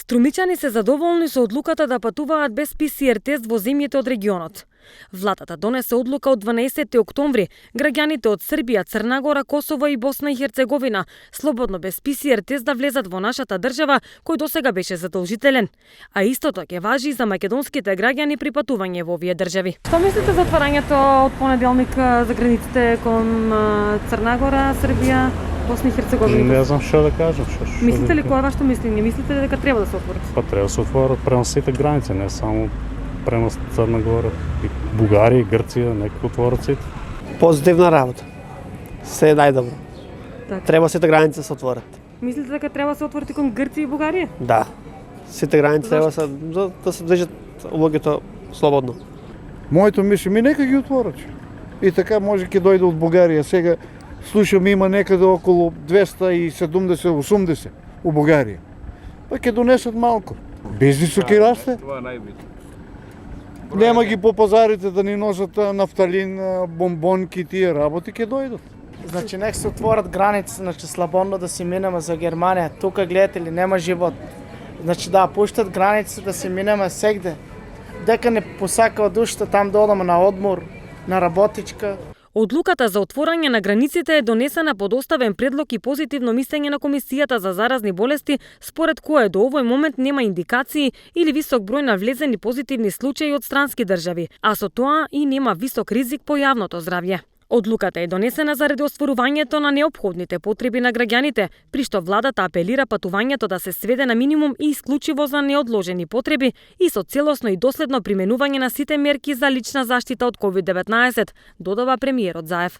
Струмичани се задоволни со одлуката да патуваат без ПСР тест во земјите од регионот. Владата донесе одлука од 12 октомври граѓаните од Србија, Црна Гора, Косово и Босна и Херцеговина слободно без ПСР тест да влезат во нашата држава, кој досега беше задолжителен. А истото ќе важи и за македонските граѓани при патување во овие држави. Што мислите за отварањето од понеделник за границите кон Црна Гора, Србија, Босна и Херцеговина? Не знам што да кажам. Мислите ли, кој е вашето мислење? Мислите ли дека треба да се отворат? Па треба да се отворат према сите граници, не само према Црна Гора, и Бугарија, и Грција, нека отворат сите. Позитивна работа. Се е најдобро. Така. Треба сите граници да се отворат. Мислите дека треба да се отворат и кон Грција и Бугарија? Да. Сите граници треба да се движат луѓето слободно. Моето мишлење, нека ги отворат. И така може ќе дојде од Бугарија. Сега слушам има некаде околу 270-80 у Бугарија. Па ќе донесат малку. Бизнисот ќе расте. Това е најбитно. Нема ги по пазарите да ни носат нафталин, бомбонки, тие работи ќе дојдат. Значи, нека се отворят граници, значи слободно да си минеме за Германија. Тука гледате ли, нема живот. Значи да пуштат граници да си минеме сегде. Дека не посака од душата там да одаме на одмор, на работичка. Одлуката за отворање на границите е донесена по доставен предлог и позитивно мислење на Комисијата за заразни болести, според кое до овој момент нема индикации или висок број на влезени позитивни случаи од странски држави, а со тоа и нема висок ризик по јавното здравје. Одлуката е донесена заради остварувањето на неопходните потреби на граѓаните, при што владата апелира патувањето да се сведе на минимум и исклучиво за неодложени потреби и со целосно и доследно применување на сите мерки за лична заштита од COVID-19, додава премиерот Заев.